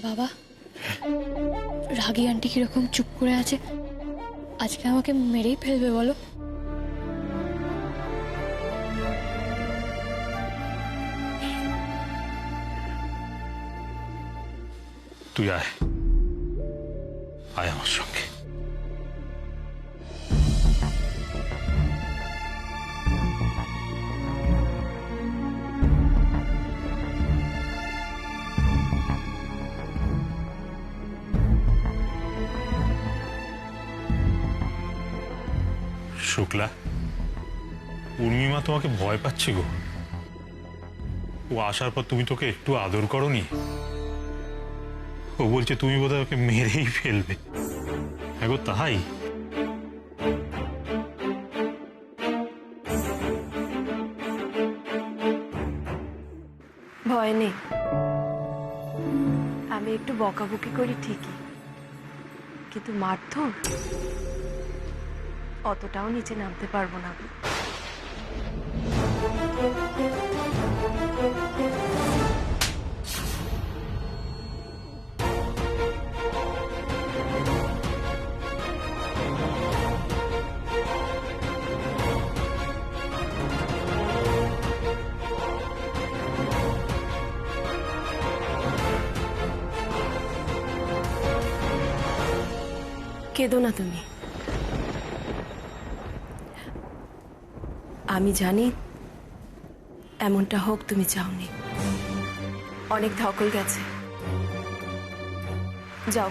বাবা, রাগী আন্টি কিরকম চুপ করে আছে, আজকে আমাকে মেরেই ফেলবে বলো। তুই আয় আয় আমার সঙ্গে। শুক্লা, উর্মিমা তোমাকে ভয় পাচ্ছে গো। ও আসার পর তুমি তোকে একটু আদর করনি? ও বলছে তুমি বোধহয় ওকে মেরেই ফেলবে। হ্যাঁ গো, তাই। ভয় নেই, আমি একটু বকাবকি করি ঠিকই, কিন্তু মারধর অতটাও নিচে নামতে পারবো না। কেঁদো না তুমি। আমি জানি এমনটা হোক তুমি চাওনি, অনেক ধকল গেছে। যাও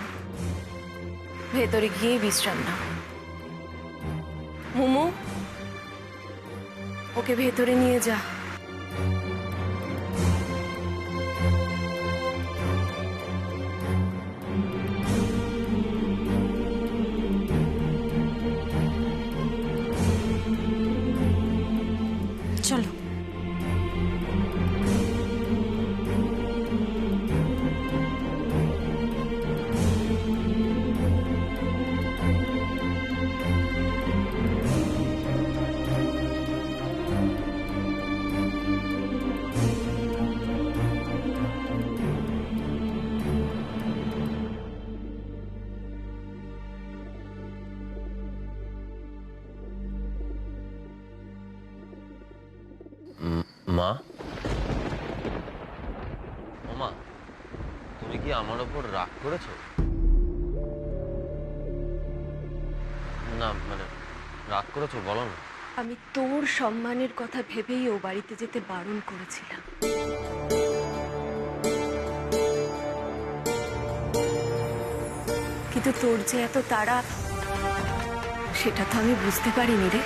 ভেতরে গিয়ে বিশ্রাম নাও। মোমো, ওকে ভেতরে নিয়ে যা। চলো। মা, ও মা, তুমি কি আমার ওপর রাগ করেছো? না মানে রাগ করেছো বলো না। আমি তোর সম্মানের কথা ভেবেই ও বাড়িতে যেতে বারণ করেছিলাম। কিন্তু তোর যে এত তাড়া, সেটা তো আমি বুঝতে পারিনি রে।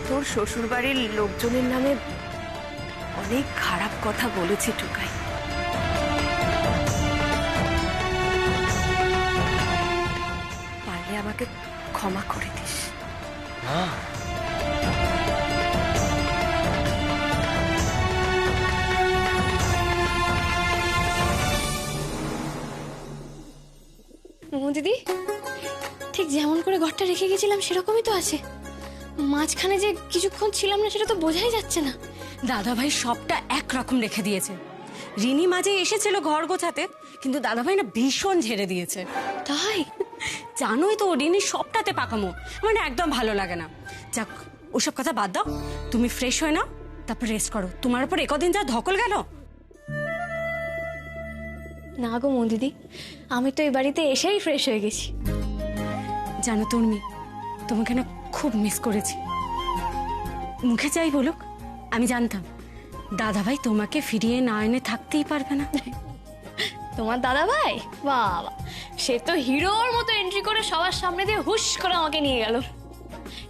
তোর শ্বশুর বাড়ির লোকজনের নামে অনেক খারাপ কথা বলেছি টুকাই। পারলে আমাকে ক্ষমা করে দিস। মোমো দিদি, ঠিক যেমন করে ঘরটা রেখে গেছিলাম সেরকমই তো আছে। মাঝখানে যে কিছুক্ষণ ছিলাম না সেটা তো বোঝাই যাচ্ছে না। দাদাভাই সবটা একরকম রেখে দিয়েছে। রিনি মাঝে এসেছিল ঘর গোছাতে, কিন্তু দাদাভাই না ভীষণ ঝেড়ে দিয়েছে। তাই? জানোই তো রিনি সবটাতে পাকামো, মানে একদম ভালো লাগে না। যাক, ওসব কথা বাদ দাও, তুমি ফ্রেশ হয়ে নাও, তারপর রেস্ট করো। তোমার উপর একদিন যা ধকল গেল। না গো মো দিদি, আমি তো এই বাড়িতে এসেই ফ্রেশ হয়ে গেছি। জানো তুমি, তোমাকে না খুব মিস করেছি। মুখে চাই বলুক, আমি জানতাম দাদাভাই তোমাকে ফিরিয়ে না এনে থাকতেই পারবে না। তোমার দাদা ভাই বাবা, সে তো হিরোর মতো এন্ট্রি করে সবার সামনে দিয়ে হুশ করে আমাকে নিয়ে গেল।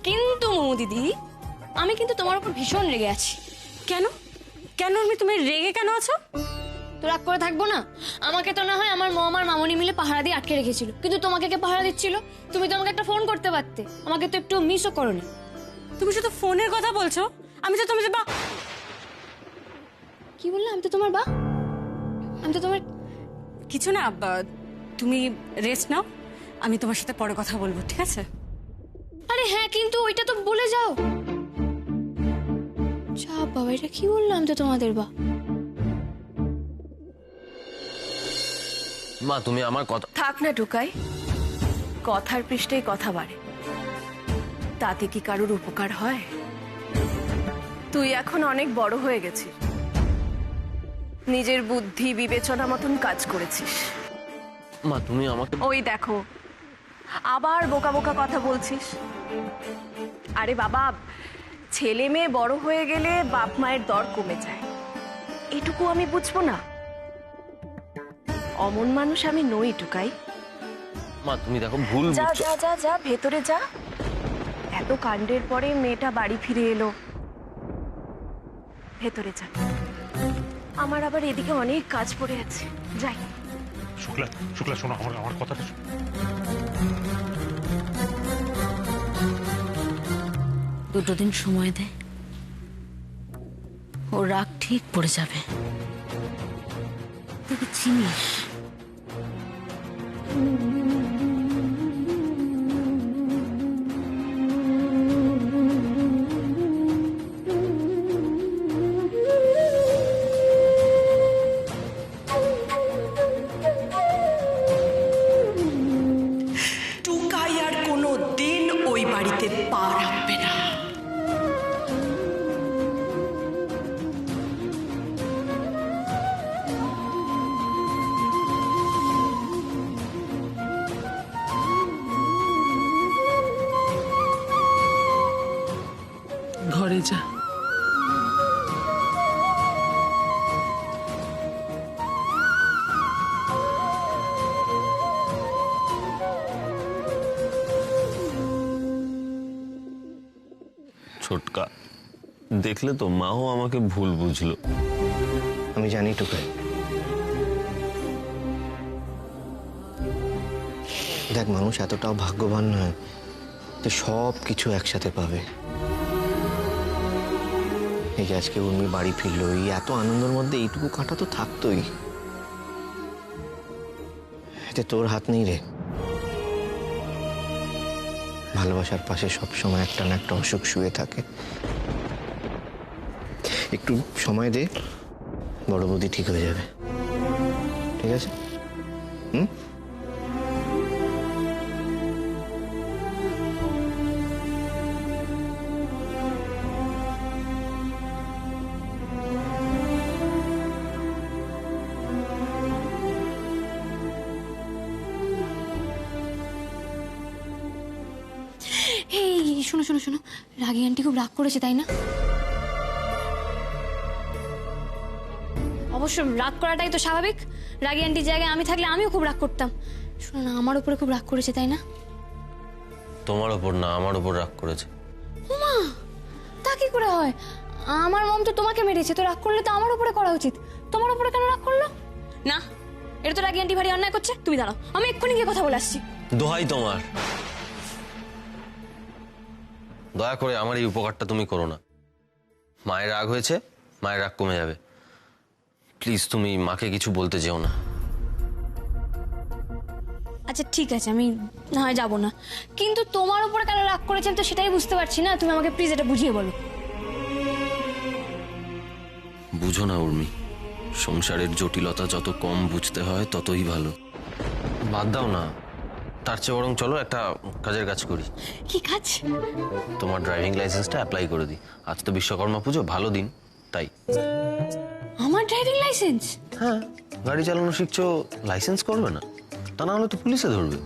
কিন্তু মোমো দিদি, আমি কিন্তু তোমার উপর ভীষণ রেগে আছি। কেন কেন তুমি রেগে কেন আছো? তো রাগ করে থাকবো না? আমাকে তো না হয় আমার মা আর মামনি মিলে পাহারা দিয়ে আটকে রেখেছিল, কিন্তু তোমাকে কে পাহারা দিচ্ছিল? তুমি তো আমাকে একটা ফোন করতে পারতে, আমাকে তো একটু মিসও করোনি। তুমি শুধু ফোনের কথা বলছো, আমি তো তোমার বা কি বললে? আমি তো তোমার বা, আমি তো তোমার কিছু না। তুমি রেস্ট নাও, আমি তোমার সাথে পরে কথা বলবো, ঠিক আছে? আরে হ্যাঁ, কিন্তু ওইটা তো বলে যাও। যা এটা কি বললাম তো তোমাদের বা? মা তুমি আমার কথা থাক না টুকাই, কথার পৃষ্ঠেই কথা বাড়ে, তাতে কি কারোর উপকার হয়? তুই এখন অনেক বড় হয়ে গেছিস, নিজের বুদ্ধি বিবেচনা মতন কাজ করেছিস। মা তুমি আমাকে ওই দেখো, আবার বোকা বোকা কথা বলছিস। আরে বাবা, ছেলে মেয়ে বড় হয়ে গেলে বাপ মায়ের দর কমে যায়, এটুকু আমি বুঝবো না? অমন মানুষ আমি নই টুকাই। মা তুমি দেখো ভুল যা বুঝছো। যা যা যা ভেতরে যা। এত কাণ্ডের পরে মেয়েটা বাড়ি ফিরে এলো, ভেতরে যা। আমার আবার এদিকে অনেক কাজ পড়ে আছে, যাই। শুক্লা, শুক্লা শোনো আমার আমার কথাটা শোনো। দুটো দিন সময় দে, ও রাগ ঠিক পড়ে যাবে। তুই চিনিস টুকাই আর কোনো দিন ওই বাড়িতে পা রাখবে না। ঘরে যা। ছোটকা, দেখলে তো মাও আমাকে ভুল বুঝলো। আমি জানি টুকাই, দেখ মানুষ এতটাও ভাগ্যবান নয় যে সব কিছু একসাথে পাবে। এই যে আজকে উর্মি বাড়ি ফিরলো, এই এত আনন্দের মধ্যে এইটুকু কাঁটা তো থাকতোই। এতে তোর হাত নেই রে। ভালোবাসার পাশে সবসময় একটা না একটা অসুখ শুয়ে থাকে। একটু সময় দে, বড় বৌদি ঠিক হয়ে যাবে। ঠিক আছে? হুম? এই শোনো শোনো শোনো, রাগী আন্টি খুব রাগ করেছে তাই না? অবশ্য রাগ করাটাই তো স্বাভাবিক, রাগী আন্টির জায়গায় আমি থাকলে আমিও খুব রাগ করতাম। শোনো না, আমার উপরে খুব রাগ করেছে তাই না? তোমার ওপর না, আমার ওপর রাগ করেছে। মা, তা কি করে হয়? আমার মম তো তোমাকে মেরেছে, তো রাগ করলে তো আমার উপরে করা উচিত। তোমার উপরে কেন রাগ করলো? না, এটা তো রাগী আন্টি ভারী অন্যায় করছে। তুমি দাঁড়াও, আমি এক্ষুনি গিয়ে কথা বলে আসছি। দোহাই তোমার, দয়া করে আমার এই উপকারটা তুমি করো না। মায়ের রাগ হয়েছে, মায়ের রাগ কমে যাবে। প্লিজ তুমি মাকে কিছু বলতে যেও না। আচ্ছা ঠিক আছে, আমি না হয় যাবো না, কিন্তু তোমার উপরে কেন রাগ করেছেন তো সেটাই বুঝতে পারছি না। তুমি আমাকে প্লিজ এটা বুঝিয়ে বলো। বুঝো না উর্মি, সংসারের জটিলতা যত কম বুঝতে হয় ততই ভালো। বাদ দাও না, তার চেয়ে বরং চলো একটা কাজের কাজ করি। কি কাজ? তোমার ড্রাইভিং লাইসেন্সটা অ্যাপ্লাই করে দিই। আজ তো বিশ্বকর্মা পুজো, ভালো দিন তাই। আমার ড্রাইভিং লাইসেন্স? হ্যাঁ, গাড়ি চালানো শিখছো, লাইসেন্স করবে না? তা না হলে তো পুলিশে ধরবে।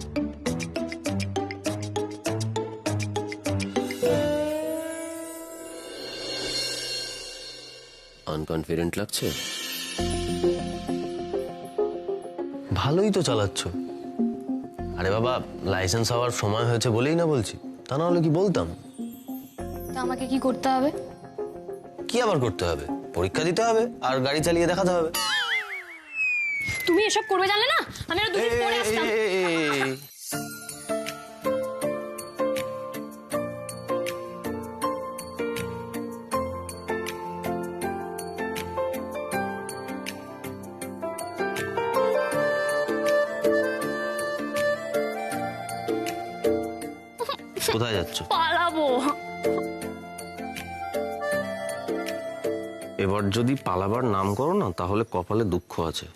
আনকনফিডেন্ট লাগছে? ভালোই তো চালাচ্ছ। আরে বাবা, লাইসেন্স হওয়ার সময় হয়েছে বলেই না বলছি, তা না হলে কি বলতাম? তা আমাকে কি করতে হবে? কি আবার করতে হবে? পরীক্ষা দিতে হবে আর গাড়ি চালিয়ে দেখাতে হবে। তুমি এসব করবে জানলে না আমি আরো দুদিন পরে আসতাম। কোথায় যাচ্ছ? পালাবো। এবার যদি পালাবার নাম করো না তাহলে কপালে দুঃখ আছে।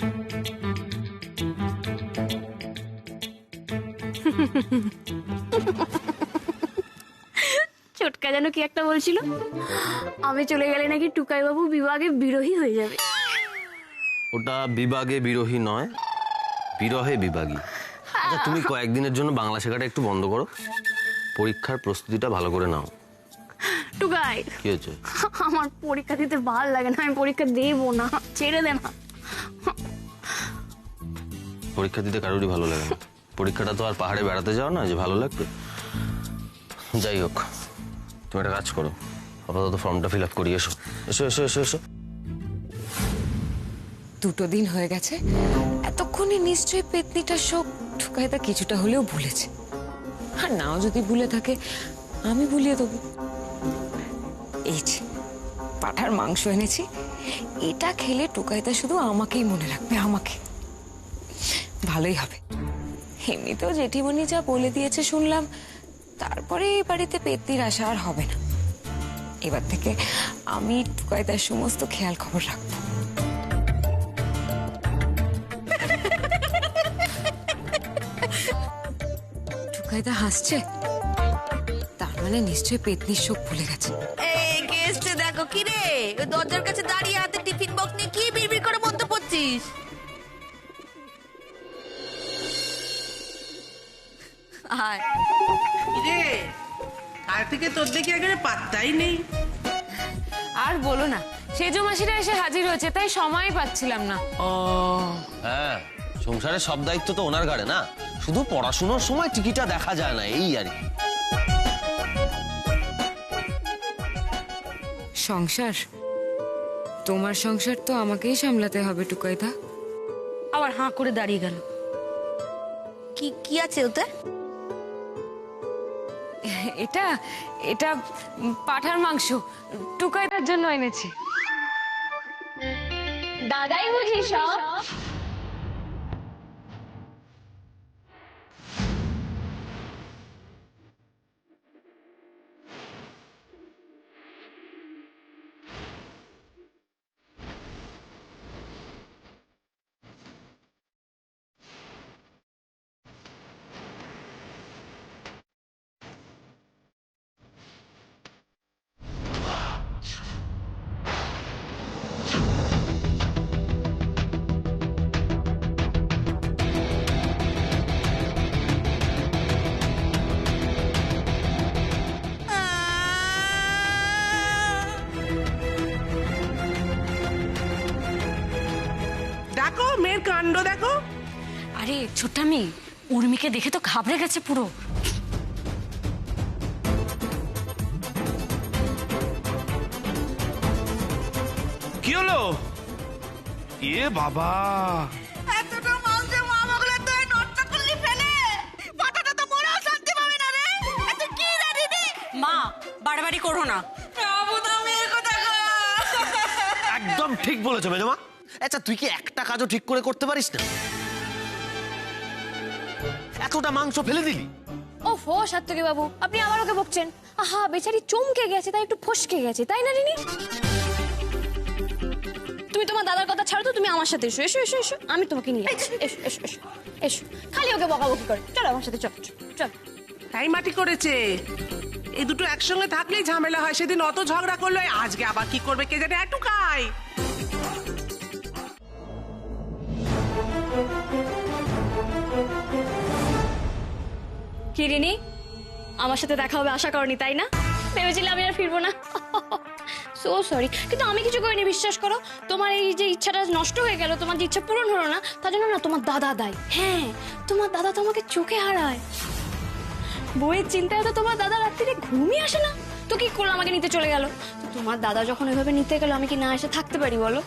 ছোটকা যেন কি একটা বলছিল, আমি চলে গেলে নাকি টুকাই বাবু বিভাগে বিরোহী হয়ে যাবে। ওটা বিভাগে বিরোহী নয়, বিরহে বিভাগী। আচ্ছা তুমি কয়েকদিনের জন্য বাংলা শেখাটা একটু বন্ধ করো, পরীক্ষার প্রস্তুতিটা ভালো করে নাও। টুকাই, কি হয়েছে? আমার পরীক্ষা দিতে ভালো লাগে না, আমি পরীক্ষা দেবো না, ছেড়ে দে না। পরীক্ষা দিতে কারোরই ভালো লাগে না। পরীক্ষাটা তো আর পাহাড়ে বেড়াতে যাও না যে ভালো লাগবে। যাই হোক, তুমি একটা কাজ করো, আপাতত ফর্মটা ফিল আপ করিয়ে এসো। এসো এসো এসো এসো। 2 দিন হয়ে গেছে, এতক্ষণে নিশ্চয়ই পেতনিটার শোক ঠুকাইদা কিছুটা হলেও ভুলেছে। আর নাও যদি ভুলে থাকে, আমি ভুলিয়ে দেবো। এই যে পাঠার মাংস এনেছি, এটা খেলে টুকাইদা শুধু আমাকেই মনে রাখবে, আমাকে। ভালোই হবে। এমনিতেও জেঠিমণি যা বলে দিয়েছে শুনলাম, তারপরে এই বাড়িতে পেতনির আশা আর হবে না। এবার থেকে আমি টুকাইদার সমস্ত খেয়াল খবর রাখবো। টুকাইদা হাসছে, তার মানে নিশ্চয়ই পেতনির শোক ভুলে গেছে। এই গেস্টে দেখো কি রে, ওই দরজার কাছে দাঁড়িয়ে হাতে টিফিন বক্স নিয়ে কি বিড়বিড় করে মধ্যে পড়ছিস? আয় রে, কাল থেকে তোর দেখি একেবারে পাত্তাই নেই। আর বলো না, সেজো মাসিরা এসে হাজির হয়েছে, তাই সময় পাচ্ছিলাম না। ও হ্যাঁ, সংসারের সব দায়িত্ব তো ওনার ঘাড়ে না, শুধু পড়াশোনার সময় টিকিটা দেখা যায় না, এই আর কি। সংসার, তোমার সংসার তো আমাকেই সামলাতে হবে টুকাইদা। আবার হাঁ করে দাঁড়িয়ে গেল। কি কি আছে ওতে? এটা এটা পাঠার মাংস টুকাইদার জন্য এনেছি। দাদাই বুঝি সব। দেখো মেয়ের কাণ্ড দেখো। আরে ছোট্টামি, উর্মিকে দেখে তো ঘাবড়ে গেছে পুরো। কি হলো? এ বাবা, এতটা মাংস মা মগলে তো নটটা করলি ফেলে, পাটাটা তো মরেও শান্তি পাবে না রে। এত কি রে দিদি? মা, বাড়াবাড়ি করো না। বাবু তো মেয়ে কথা একদম ঠিক বলেছো মেজমা। আচ্ছা তুই কি একটা কাজও ঠিক করে করতে পারিস না? এতটা মাংস ফেলে দিলি। ও ফো সাত্তকী বাবু, আপনি আবার ওকে বকছেন। আহা, বেচারি চমকে গেছে, তাই একটু ফসকে গেছে, তাই না রিনি? তুমি তোমার দাদার কথা ছাড়ো তো, তুমি আমার সাথে এসো এসো এসো এসো, আমি তোমাকে নিয়ে যাচ্ছি। এসো এসো এসো এসো, খালি ওকে বকাবকি করে। চলো আমার সাথে, চলো চলো। তাই মাটি করেছে, এই দুটো একসঙ্গে থাকলেই ঝামেলা হয়। সেদিন অত ঝগড়া করলো, আজকে আবার কি করবে কে জানে। একটু খাই। কি রিনি, আমার সাথে দেখা হবে আশা করনি তাই না? ভেবেছিলে আমি আর ফিরবো না? সো সরি, কিন্তু আমি কিছু করিনি, বিশ্বাস করো। তোমার এই যে ইচ্ছাটা নষ্ট হয়ে গেল, তোমার যে ইচ্ছা পূরণ হলো না, তার জন্য না তোমার দাদা দায়ী। হ্যাঁ, তোমার দাদা তোমাকে চোখে হারায়। বইয়ের চিন্তায় তো তোমার দাদা রাত্রিরে ঘুমিয়ে আসে না, তো কি করলো, আমাকে নিতে চলে গেল। তো তোমার দাদা যখন ওইভাবে নিতে গেল, আমি কি না এসে থাকতে পারি বলো?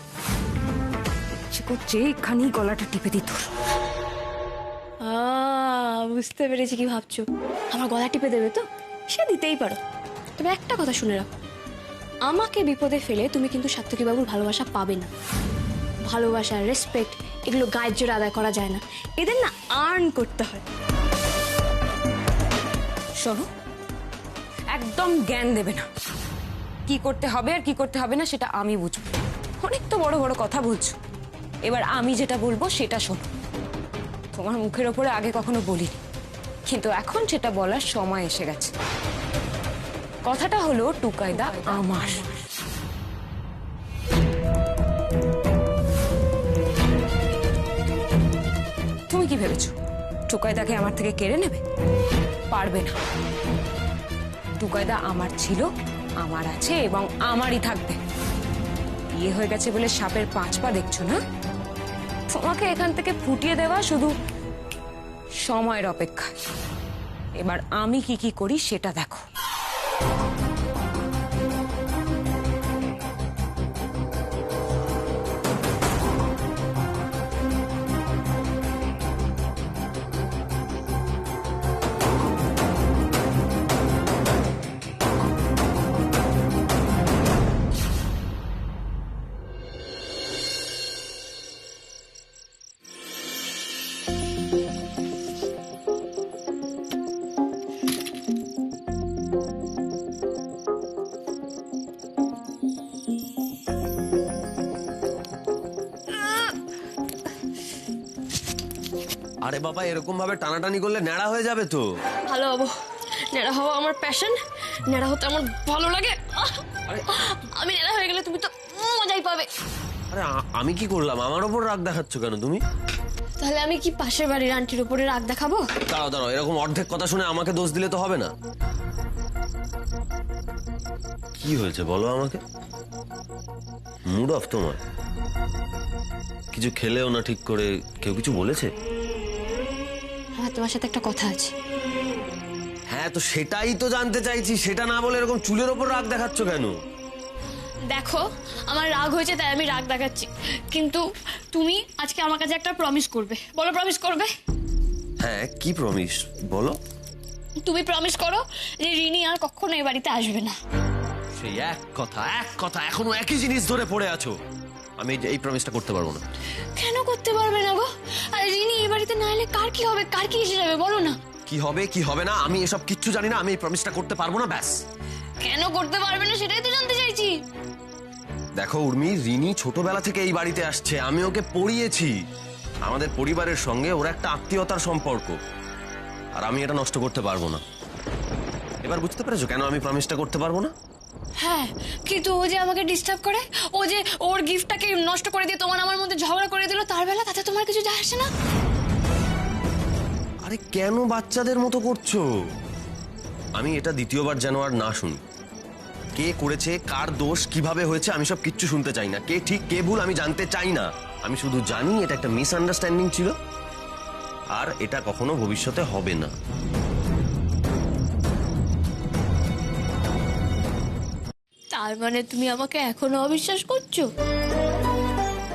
সে করছে এখানেই গলাটা টিপে দিত। বুঝতে পেরেছি কি ভাবছো, আমার গলা টিপে দেবে তো? সে দিতেই পারো, তবে একটা কথা শুনে রাখো, আমাকে বিপদে ফেলে তুমি কিন্তু সাত্তকী বাবুর ভালোবাসা পাবে না। ভালোবাসা, রেসপেক্ট, এগুলো গায়ের জোরে আদায় করা যায় না, এদের না আর্ন করতে হয়। শোনো, একদম জ্ঞান দেবে না। কি করতে হবে আর কি করতে হবে না সেটা আমি বুঝবো। অনেক তো বড় বড় কথা বলছো, এবার আমি যেটা বলবো সেটা শোনো। তোমার মুখের ওপরে আগে কখনো বলিনি, কিন্তু এখন সেটা বলার সময় এসে গেছে। কথাটা হলো টুকাইদা আমার। তুমি কি ভেবেছো টুকাইদাকে আমার থেকে কেড়ে নেবে? পারবে না। টুকাইদা আমার ছিল, আমার আছে এবং আমারই থাকবে। বিয়ে হয়ে গেছে বলে সাপের 5 পা দেখছো না? তোমাকে এখান থেকে ফুটিয়ে দেওয়া শুধু সময়ের অপেক্ষা। এবার আমি কি কি করি সেটা দেখো। আরে বাবা, এরকম ভাবে টানাটানি করলে ন্যাড়া হয়ে যাবে তো। ভালো হবো, নেড়া হওয়া আমার প্যাশন, নেড়া হতে আমার ভালো লাগে। আমি নেড়া হয়ে গেলে তুমি তো মজাই পাবে। আরে আমি কি করলাম? আমার ওপর রাগ দেখাচ্ছ কেন তুমি? তাহলে আমি কি পাশের বাড়ির আন্টির উপরে রাগ দেখাবো? দাঁড়াও দাঁড়াও, এরকম অর্ধেক কথা শুনে আমাকে দোষ দিলে তো হবে না। কি হয়েছে বলো আমাকে? মুড অফ তোমার? কিছু খেলেও না ঠিক করে, কেউ কিছু বলেছে? হ্যাঁ, তোমার সাথে একটা কথা আছে। হ্যাঁ, তো সেটাই তো জানতে চাইছি। সেটা না বলে এরকম চুলের ওপর রাগ দেখাচ্ছ কেন? দেখো, আমার রাগ হয়েছে তাই আমি রাগ দেখাচ্ছি, কিন্তু তুমি আজকে আমার কাছে একটা প্রমিস করবে। বলো, প্রমিস করবে? হ্যাঁ, কি প্রমিস বলো? তুমি প্রমিস করো যে রিনি আর কখনো এই বাড়িতে আসবে না। সেই এক কথা এখনো একই জিনিস ধরে পড়ে আছো। আমি এই প্রমিসটা করতে পারবো না। কেন করতে পারবে না গো? আর রিনি এই বাড়িতে না এলে কার কি হবে, কার কি এসে যাবে বলো না? কি হবে কি হবে না আমি এসব কিচ্ছু জানি না। আমি এই প্রমিসটা করতে পারবো না, ব্যাস। কেন করতে পারবে না সেটাই তো জানতে চাইছি। দেখো উর্মি, রিনি ছোটবেলা থেকে এই বাড়িতে আসছে, আমি ওকে পড়িয়েছি। আমাদের পরিবারের সঙ্গে ওর একটা আত্মীয়তার সম্পর্ক, আর আমি এটা নষ্ট করতে পারবো না। এবার বুঝতে পেরেছো কেন আমি প্রমিসটা করতে পারবো না? হ্যাঁ, কিন্তু ও যে আমাকে ডিস্টার্ব করে, ও যে ওর গিফটটাকে নষ্ট করে দিয়ে তোমার আমার মধ্যে ঝগড়া করে দিল, তার বেলা তাতে তোমার কিছু যায় আসে না? আরে কেন বাচ্চাদের মতো করছো? আমি এটা দ্বিতীয়বার যেন আর না শুনি। কে করেছে, কার দোষ, কিভাবে হয়েছে, আমি সব কিচ্ছু শুনতে চাই না। কে ঠিক কে ভুল আমি জানতে চাই না। আমি শুধু জানি এটা একটা মিসআন্ডারস্ট্যান্ডিং ছিল, আর এটা কখনো ভবিষ্যতে হবে না। তার মানে তুমি আমাকে এখনো অবিশ্বাস করছো?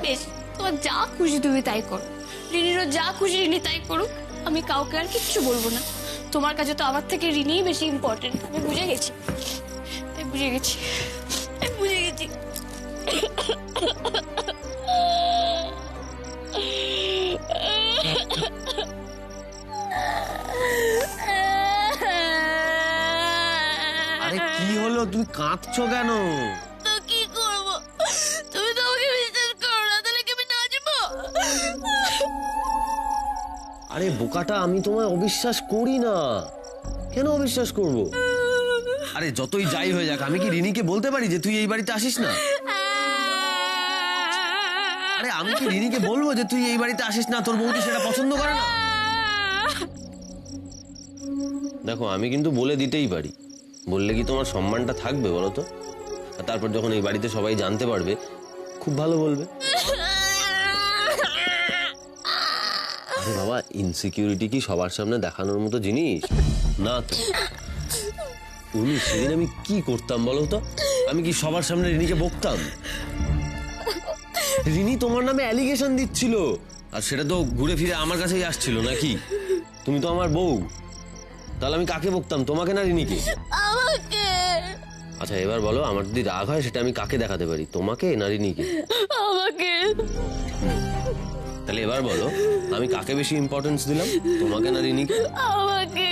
বেশ, তোমার যা খুশি তুমি তাই করো, রিনিরও যা খুশি রিনি তাই করুক। আমি কাউকে আর কিচ্ছু বলবো না। তোমার কাছে তো আমার থেকে রিনিই বেশি ইম্পর্টেন্ট। আমি বুঝে গেছি, বুঝে গেছি, বুঝে গেছি। আরে কি হলো, তুমি কাঁদছো কেন? তো কি করবো, তুমি তো আমাকে বিশ্বাস করো না, তাহলে কি আমি নাচবো? আরে বোকাটা, আমি তোমায় অবিশ্বাস করি না। কেন অবিশ্বাস করব? আরে যতই যাই হয়ে যাক, আমি কি রিনিকে বলতে পারি যে তুই এই বাড়িতে আসিস না? আরে আমি কি রিনিকে বলবো যে তুই এই বাড়িতে আসিস না? তোর বউটি সেটা পছন্দ করে না। দেখো, আমি কিন্তু বলে দিতেই পারি। বললে কি তোমার সম্মানটা থাকবে বলো তো? আর তারপর যখন এই বাড়িতে সবাই জানতে পারবে, খুব ভালো বলবে। আরে বাবা, ইনসিকিউরিটি কি সবার সামনে দেখানোর মতো জিনিস না তো? উনি সেদিন আমি কি করতাম বলো তো? আমি কি সবার সামনে রিনিকে বকতাম? রিনি তোমার নামে অ্যালিগেশন দিচ্ছিল, আর সেটা তো ঘুরে ফিরে আমার কাছেই আসছিল নাকি? তুমি তো আমার বউ, তাহলে আমি কাকে বকতাম, তোমাকে না রিনিকে? আমাকে। আচ্ছা এবার বলো, আমার যদি রাগ হয় সেটা আমি কাকে দেখাতে পারি, তোমাকে না রিনিকে? আমাকে। তাহলে এবার বলো, আমি কাকে বেশি ইম্পর্টেন্স দিলাম, তোমাকে না রিনিকে? আমাকে।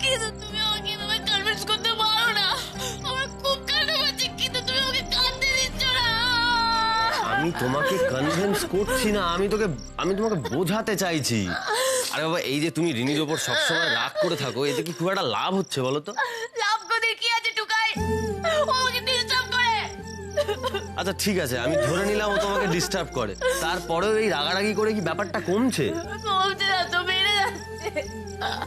কিন্তু তুমি আমাকে এভাবে কনভিন্স করতে পারো না। আমার খুব কান্না পাচ্ছে, কিন্তু তুমি আমাকে কাঁদতে দিচ্ছ না। আমি তোমাকে কনভিন্স করছি না, আমি তোমাকে বোঝাতে চাইছি। আরে বাবা, এই যে তুমি রিনির ওপর সবসময় রাগ করে থাকো, এতে কি খুব একটা লাভ হচ্ছে বলো তো? লাভ করে কি আছে টুকাই? ও আমাকে ডিস্টার্ব করে। আচ্ছা ঠিক আছে, আমি ধরে নিলাম ও তোমাকে ডিস্টার্ব করে, তারপরেও এই রাগারাগি করে কি ব্যাপারটা কমছে? কমছে না তো, বেড়ে যাচ্ছে।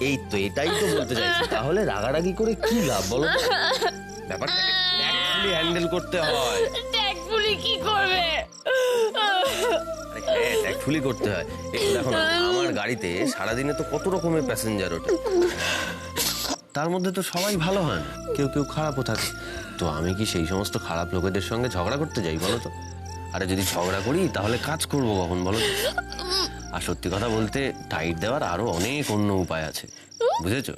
এই তো, এটাই তো বলতে চাইছি। তাহলে রাগারাগি করে কি লাভ বলো তো? ব্যাপারটাকে ট্যাক্টফুলি হ্যান্ডেল করতে হয়। ট্যাক্টফুলি কি করবে? আরে হ্যাঁ, ট্যাক্টফুলি করতে হয়। একটু দেখো না, আমার গাড়িতে সারাদিনে তো কত রকমের প্যাসেঞ্জার ওঠে, তার মধ্যে তো সবাই ভালো হয় না, কেউ কেউ খারাপও থাকে। তো আমি কি সেই সমস্ত খারাপ লোকেদের সঙ্গে ঝগড়া করতে যাই বলো তো? আরে যদি ঝগড়া করি তাহলে কাজ করবো কখন বলো তো? আর সত্যি কথা বলতে, টাইট দেওয়ার আরো অনেক অন্য উপায় আছে, বুঝেছো?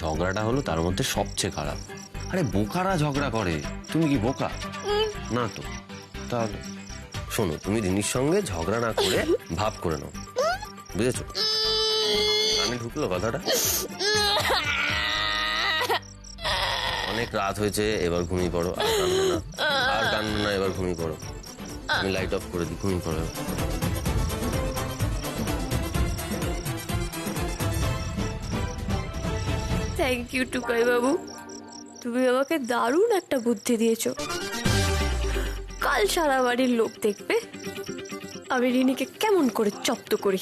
ঝগড়াটা হলো তার মধ্যে সবচেয়ে খারাপ। আরে বোকারা ঝগড়া করে, তুমি কি বোকা? না তো। তাহলে শোনো, তুমি রিনির সঙ্গে ঝগড়া না করে ভাব করে নাও, বুঝেছো? কানে ঢুকলো কথাটা? অনেক রাত হয়েছে, এবার ঘুমিয়ে পড়ো। আর কান্না না, আর কান্না না, এবার ঘুমিয়ে পড়ো। আমি লাইট অফ করে দিই, ঘুমিয়ে পড়ো। থ্যাংক ইউ টুকাই বাবু, তুমি আমাকে দারুণ একটা বুদ্ধি দিয়েছো। কাল সারা বাড়ির লোক দেখবে আমি রিনিকে কেমন করে জব্দ করি।